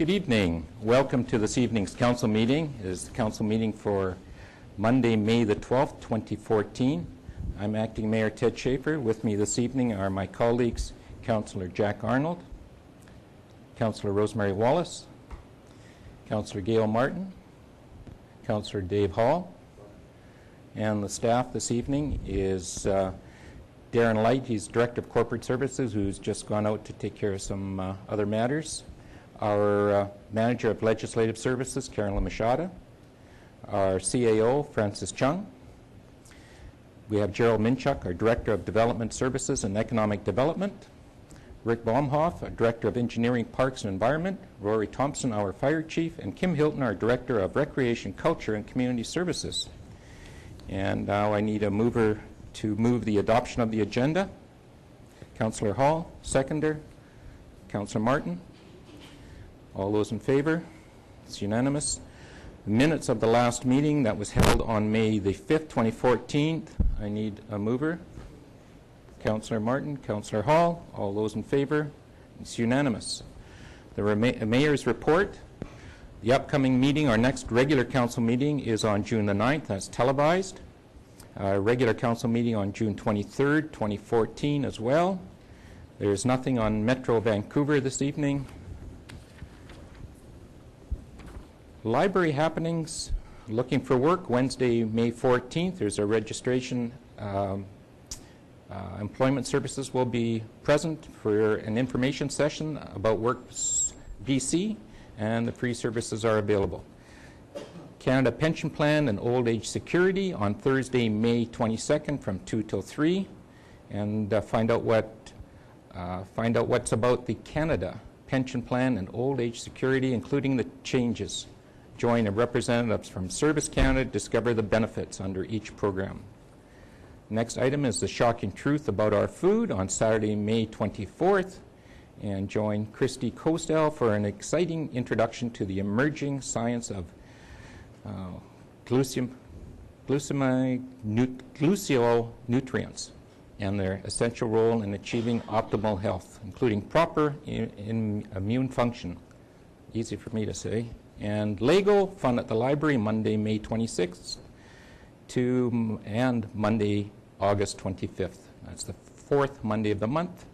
Good evening. Welcome to this evening's council meeting. It is the council meeting for Monday, May the 12th, 2014. I'm Acting Mayor Ted Schaefer. With me this evening are my colleagues, Councillor Jack Arnold, Councillor Rosemary Wallace, Councillor Gail Martin, Councillor Dave Hall, and the staff this evening is Darren Light. He's Director of Corporate Services, who's just gone out to take care of some other matters. Our Manager of Legislative Services, Carolyn Machada. Our CAO, Francis Chung. We have Gerald Minchuk, our Director of Development Services and Economic Development. Rick Baumhoff, our Director of Engineering, Parks and Environment. Rory Thompson, our Fire Chief. And Kim Hilton, our Director of Recreation, Culture and Community Services. And now I need a mover to move the adoption of the agenda. Councillor Hall, seconder. Councillor Martin. All those in favor? It's unanimous. The minutes of the last meeting that was held on May the 5th, 2014. I need a mover. Councillor Martin, Councillor Hall. All those in favor? It's unanimous. The Mayor's report. The upcoming meeting, our next regular council meeting, is on June the 9th. That's televised. Regular council meeting on June 23rd, 2014 as well. There's nothing on Metro Vancouver this evening. Library happenings, looking for work, Wednesday, May 14th. There's a registration. Employment Services will be present for an information session about Works BC, and the free services are available. Canada Pension Plan and Old Age Security on Thursday, May 22nd from 2 till 3, and find out what's about the Canada Pension Plan and Old Age Security, including the changes. Join representatives from Service Canada to discover the benefits under each program. Next item is the shocking truth about our food on Saturday, May 24th, and join Christy Costel for an exciting introduction to the emerging science of gluconutrients and their essential role in achieving optimal health, including proper immune function. Easy for me to say. And Lego fun at the library Monday, May 26th and Monday, August 25th. That's the fourth Monday of the month.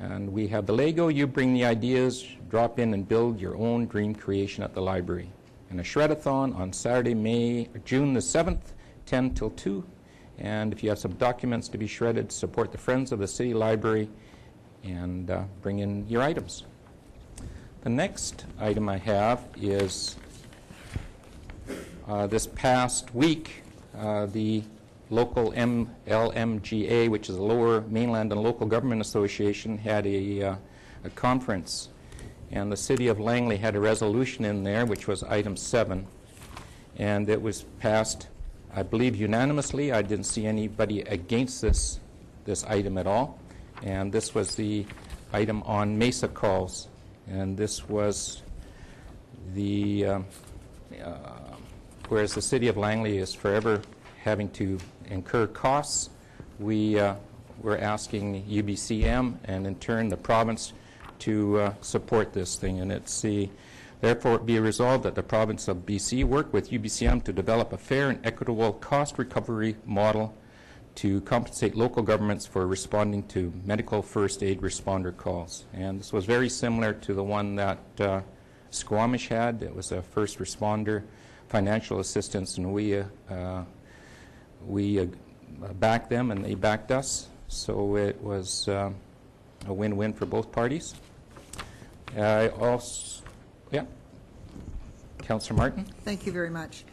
And we have the Lego. You bring the ideas, drop in and build your own dream creation at the library. And a shred-a-thon on Saturday, June the 7th, 10 till 2. And if you have some documents to be shredded, support the Friends of the City Library and bring in your items. The next item I have is this past week, the local LMGA, which is the Lower Mainland and Local Government Association, had a conference. And the City of Langley had a resolution in there, which was item 7. And it was passed, I believe, unanimously. I didn't see anybody against this item at all. And this was the item on Mesa calls. And this was the, whereas the City of Langley is forever having to incur costs, we're asking UBCM and in turn the province to support this thing. And it's therefore it be resolved that the province of BC work with UBCM to develop a fair and equitable cost recovery model to compensate local governments for responding to medical first aid responder calls. And this was very similar to the one that Squamish had. It was a first responder financial assistance, and we backed them and they backed us. So it was a win-win for both parties. Councillor Martin. Thank you very much.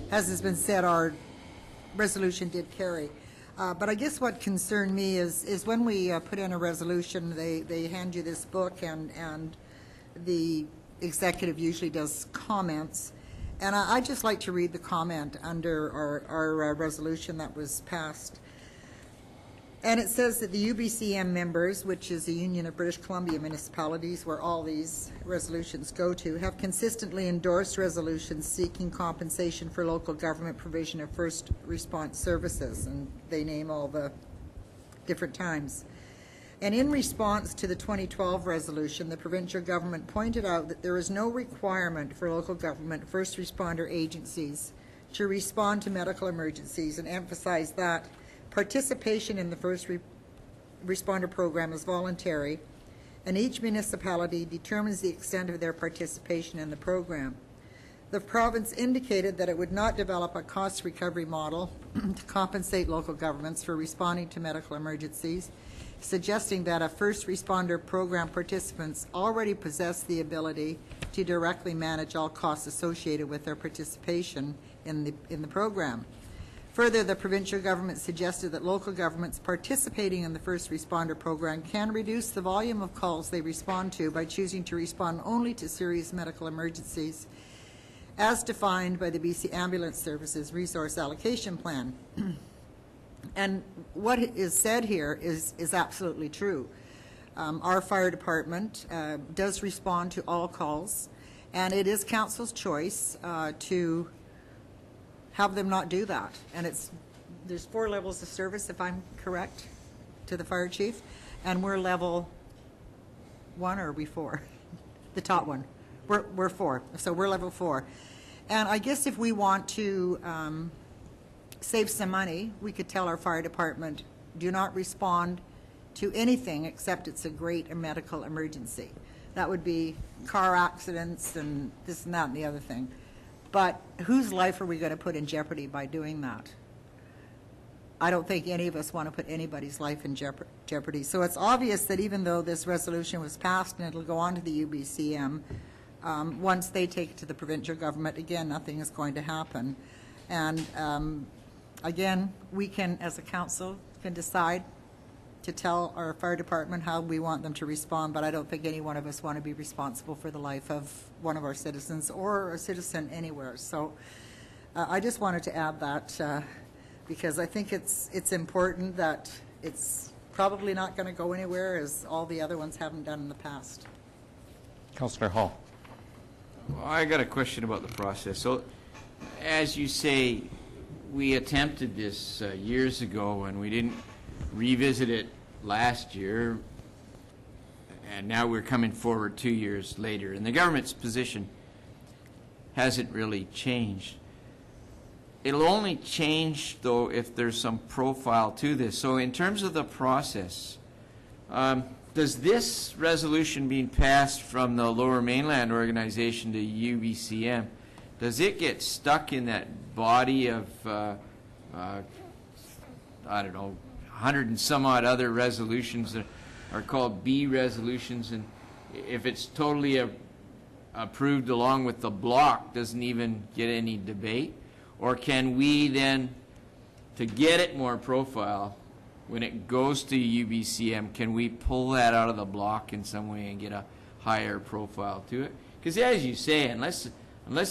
As has been said, our resolution did carry. But I guess what concerned me is when we put in a resolution, they hand you this book, and the executive usually does comments. And I'd just like to read the comment under our resolution that was passed. And it says that the UBCM members, which is the Union of British Columbia Municipalities, where all these resolutions go to, have consistently endorsed resolutions seeking compensation for local government provision of first response services, and they name all the different times. And in response to the 2012 resolution, the provincial government pointed out that there is no requirement for local government first responder agencies to respond to medical emergencies, and emphasized that participation in the first responder program is voluntary, and each municipality determines the extent of their participation in the program. The province indicated that it would not develop a cost recovery model to compensate local governments for responding to medical emergencies, suggesting that a first responder program participants already possess the ability to directly manage all costs associated with their participation in the program. Further, the provincial government suggested that local governments participating in the first responder program can reduce the volume of calls they respond to by choosing to respond only to serious medical emergencies, as defined by the BC Ambulance Services Resource Allocation Plan. And what is said here is absolutely true. Our fire department does respond to all calls, and it is council's choice to have them not do that. And there's 4 levels of service, if I'm correct, to the fire chief, and we're level 1, or are we 4? The top one. We're 4, so we're level 4. And I guess if we want to save some money, we could tell our fire department, do not respond to anything except it's a great medical emergency. That would be car accidents and this and that and the other thing. But whose life are we going to put in jeopardy by doing that? I don't think any of us want to put anybody's life in jeopardy. So it's obvious that even though this resolution was passed and it'll go on to the UBCM, once they take it to the provincial government, again, nothing is going to happen. And again, we can, as a council, can decide to tell our fire department how we want them to respond, but I don't think any one of us want to be responsible for the life of one of our citizens or a citizen anywhere. So I just wanted to add that because I think it's important that it's probably not going to go anywhere, as all the other ones haven't done in the past. Councillor Hall. Well, I got a question about the process. So, as you say, we attempted this years ago and we didn't revisit it last year, and now we're coming forward 2 years later, and the government's position hasn't really changed. It'll only change, though, if there's some profile to this. So in terms of the process, does this resolution being passed from the Lower Mainland organization to UBCM, does it get stuck in that body of, I don't know, 100 and some odd other resolutions that are called B resolutions, and if it's totally approved along with the block, doesn't even get any debate? Or can we then, to get it more profile, when it goes to UBCM, can we pull that out of the block in some way and get a higher profile to it? Because as you say, unless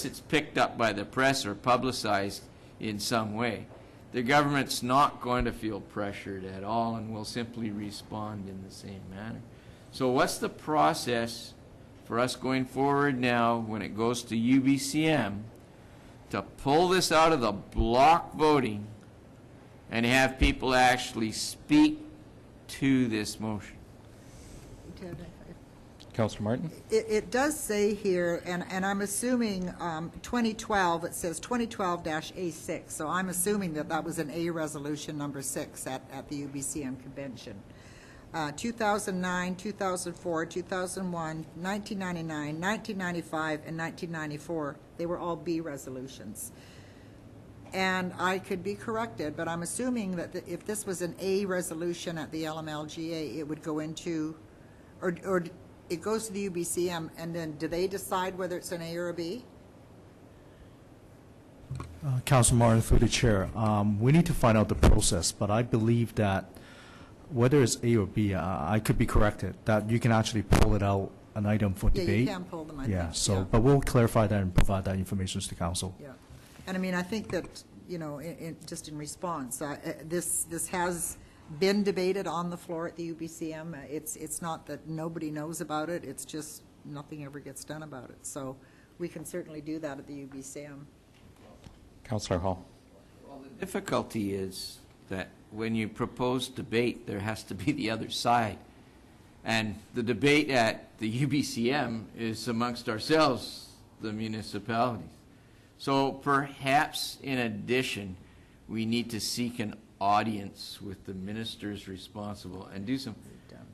it's picked up by the press or publicized in some way, the government's not going to feel pressured at all and will simply respond in the same manner. So what's the process for us going forward now when it goes to UBCM to pull this out of the block voting and have people actually speak to this motion? Councillor Martin. It does say here, and I'm assuming 2012, it says 2012-A6, so I'm assuming that that was an A resolution number 6 at the UBCM convention. 2009, 2004, 2001, 1999, 1995, and 1994, they were all B resolutions. And I could be corrected, but I'm assuming that if this was an A resolution at the LMLGA, it would go into, or it goes to the UBCM, and then do they decide whether it's an A or a B? Councilor Martin, through the chair, we need to find out the process, but I believe that whether it's A or B, I could be corrected, that you can actually pull it out an item for debate. Yeah, you can pull them, I think. So, yeah. But we'll clarify that and provide that information to council. Yeah, and I mean, I think that, you know, just in response, this has been debated on the floor at the UBCM. It's not that nobody knows about it, it's just nothing ever gets done about it. So we can certainly do that at the UBCM. Councillor Hall. Well, the difficulty is that when you propose debate, there has to be the other side And the debate at the UBCM is amongst ourselves, the municipalities. So perhaps in addition, we need to seek an audience with the ministers responsible and do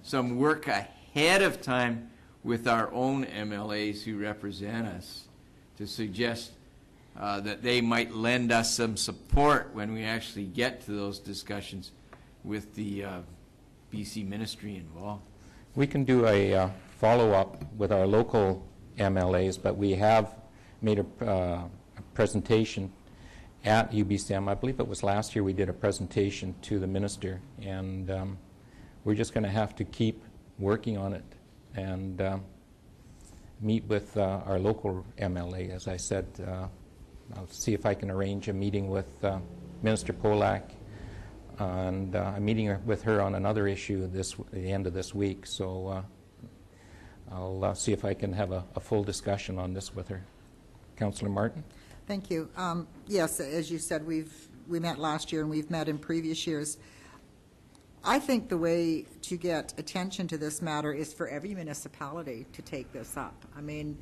some work ahead of time with our own MLAs who represent us to suggest that they might lend us some support when we actually get to those discussions with the BC ministry involved. We can do a follow-up with our local MLAs, but we have made a presentation at UBCM. I believe it was last year we did a presentation to the minister, and we're just going to have to keep working on it and meet with our local MLA. As I said, I'll see if I can arrange a meeting with Minister Polak, and I'm meeting with her on another issue at the end of this week, so I'll see if I can have a full discussion on this with her. Councillor Martin? Thank you. Yes, as you said, we met last year and we've met in previous years. I think the way to get attention to this matter is for every municipality to take this up. I mean,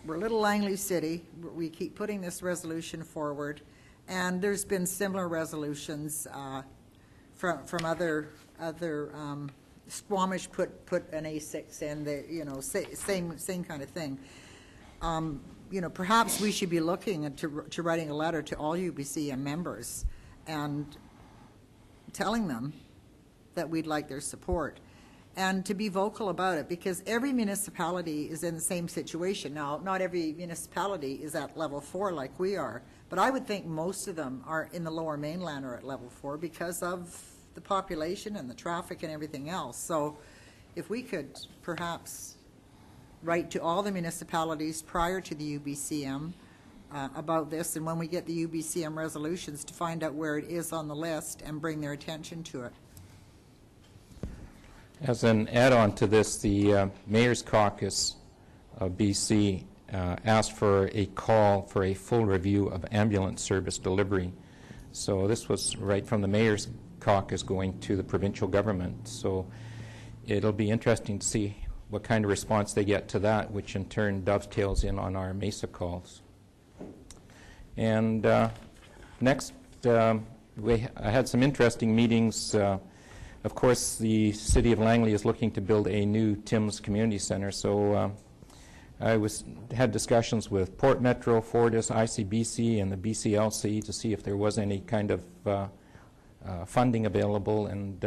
we're a little Langley City. We keep putting this resolution forward, and there's been similar resolutions from other Squamish put an A6 in, same kind of thing. Perhaps we should be looking to writing a letter to all UBCM members and telling them that we'd like their support and to be vocal about it, because every municipality is in the same situation. Now, not every municipality is at level 4 like we are, but I would think most of them are in the Lower Mainland or at level 4 because of the population and the traffic and everything else. So if we could perhaps write to all the municipalities prior to the UBCM about this, and when we get the UBCM resolutions, to find out where it is on the list and bring their attention to it. As an add-on to this, the Mayor's Caucus of BC asked for a call for a full review of ambulance service delivery. So this was right from the Mayor's Caucus going to the provincial government. So it'll be interesting to see what kind of response they get to that, which in turn dovetails in on our MESA calls. And next, I had some interesting meetings. Of course, the City of Langley is looking to build a new Tim's Community Center, so I had discussions with Port Metro, Fortis, ICBC, and the BCLC to see if there was any kind of funding available, and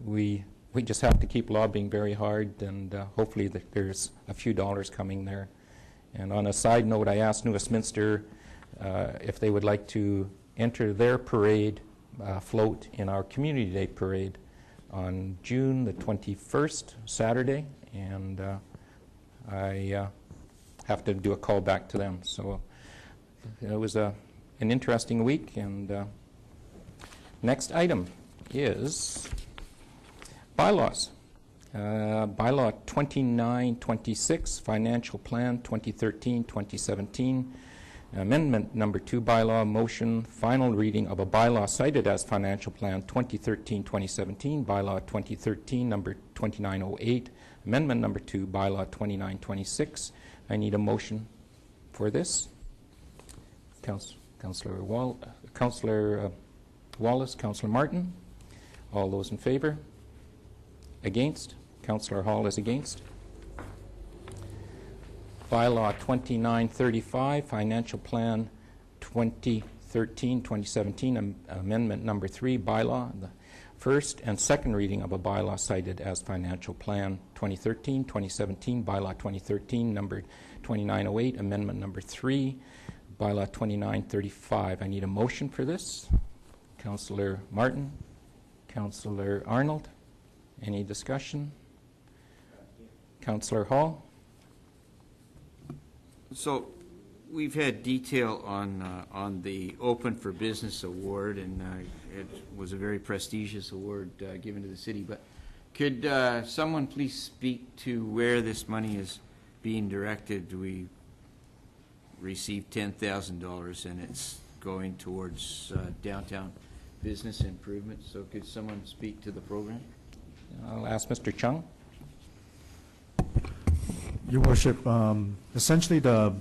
we just have to keep lobbying very hard, and hopefully there's a few dollars coming there. And on a side note, I asked New Westminster if they would like to enter their parade float in our Community Day parade on June the 21st, Saturday, and I have to do a call back to them. So it was an interesting week, and next item is bylaws. Bylaw 2926, Financial Plan 2013-2017. Amendment number 2, bylaw motion, final reading of a bylaw cited as Financial Plan 2013-2017, bylaw 2013 number 2908, amendment number 2, bylaw 2926. I need a motion for this. Councillor Wallace, Councillor Martin. All those in favor? Against? Councillor Hall is against. Bylaw 2935, Financial Plan 2013-2017, Amendment number 3, bylaw, the first and second reading of a bylaw cited as Financial Plan 2013-2017, bylaw 2013, number 2908, Amendment number 3, bylaw 2935. I need a motion for this. Councillor Martin, Councillor Arnold, any discussion? Councillor Hall? So we've had detail on the Open for Business Award, and it was a very prestigious award given to the city. But could someone please speak to where this money is being directed? We received $10,000, and it's going towards downtown business improvements. So could someone speak to the program? I'll ask Mr. Chung. Your Worship, essentially the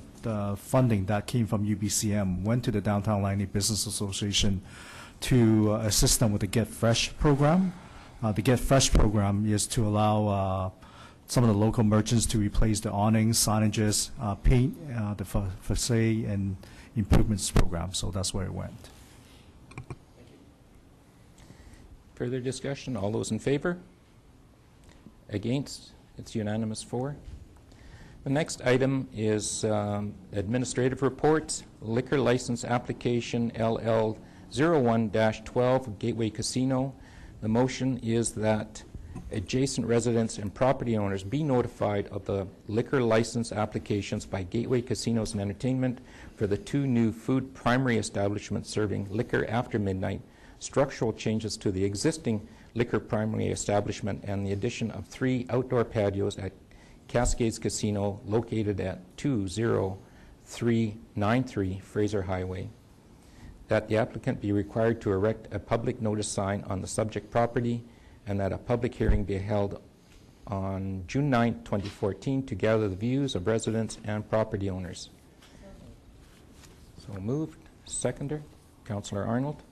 funding that came from UBCM went to the Downtown Langley Business Association to assist them with the Get Fresh program. The Get Fresh program is to allow some of the local merchants to replace the awnings, signages, paint, the facade and improvements program. So that's where it went. Further discussion? All those in favor? Against? It's unanimous 4. The next item is administrative reports. Liquor license application LL 01-12 Gateway Casino. The motion is that adjacent residents and property owners be notified of the liquor license applications by Gateway Casinos and Entertainment for the 2 new food primary establishments serving liquor after midnight, structural changes to the existing liquor primary establishment, and the addition of 3 outdoor patios at Cascades Casino located at 20393 Fraser Highway. That the applicant be required to erect a public notice sign on the subject property, and that a public hearing be held on June 9, 2014 to gather the views of residents and property owners. So moved. Seconder, Councillor Arnold.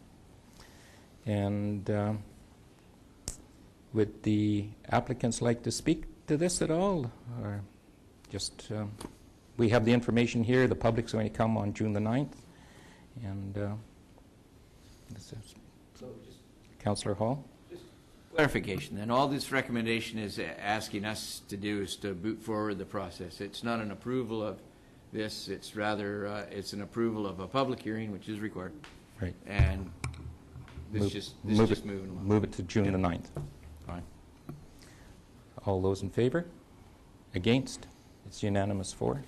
And would the applicants like to speak to this at all? Or just, we have the information here. The public's going to come on June the 9th. And this is Councillor Hall. Just clarification, then. All this recommendation is asking us to do is to boot forward the process. It's not an approval of this. It's rather, it's an approval of a public hearing, which is required. Right. And this just moving along. Move it to June the 9th. Fine. All those in favor? Against? It's unanimous 4.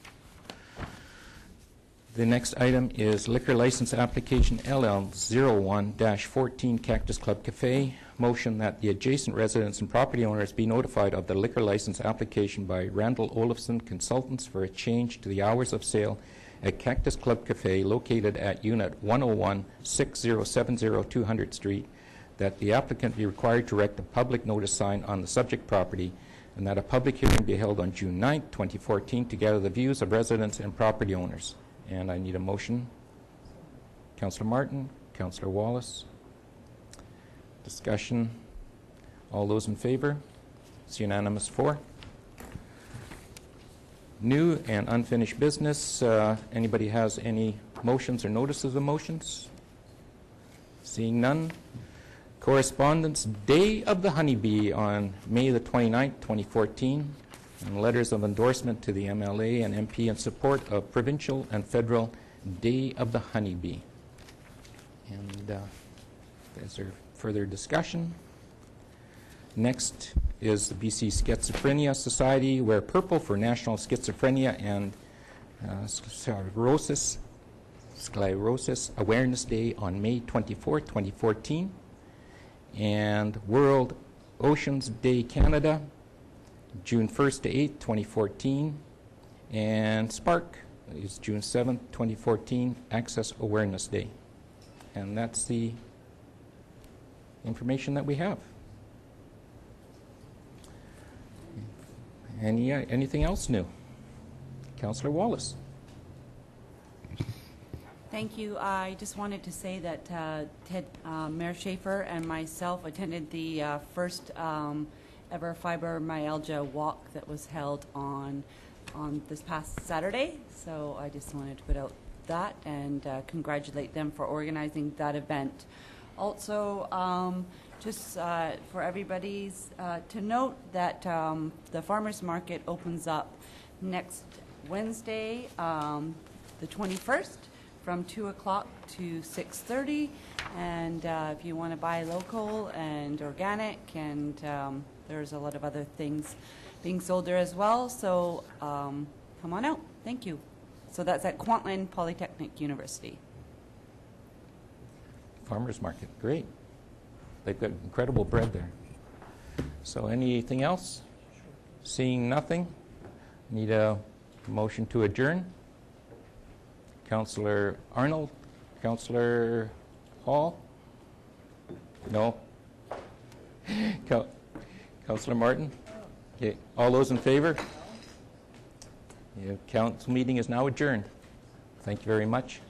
The next item is liquor license application LL01-14 Cactus Club Cafe. Motion that the adjacent residents and property owners be notified of the liquor license application by Randall Olafson Consultants for a change to the hours of sale at Cactus Club Cafe located at Unit 101-6070 200th Street, that the applicant be required to erect a public notice sign on the subject property, and that a public hearing be held on June 9, 2014 to gather the views of residents and property owners. And I need a motion. Councillor Martin, Councillor Wallace. Discussion. All those in favor? It's unanimous 4. New and unfinished business. Anybody has any motions or notices of motions? Seeing none. Correspondence, Day of the Honeybee on May the 29th, 2014. And letters of endorsement to the MLA and MP in support of provincial and federal Day of the Honeybee. And is there further discussion? Next is the BC Schizophrenia Society, Wear Purple for National Schizophrenia and Sclerosis Awareness Day on May 24, 2014. And World Oceans Day Canada, June 1st to 8th, 2014. And Spark is June 7th, 2014, Access Awareness Day. And that's the information that we have. Anything else new? Councillor Wallace. Thank you. I just wanted to say that Mayor Schaefer and myself attended the first ever fibromyalgia walk that was held on this past Saturday. So I just wanted to put out that and congratulate them for organizing that event. Also, just for everybody's to note that the farmers market opens up next Wednesday, the 21st, from 2 o'clock to 6:30, and if you want to buy local and organic, and there's a lot of other things being sold there as well, so come on out. Thank you. So that's at Kwantlen Polytechnic University. Farmers Market, great. They've got incredible bread there. So anything else? Seeing nothing, need a motion to adjourn. Councillor Arnold, Councillor Martin? Okay, all those in favor? The council meeting is now adjourned. Thank you very much.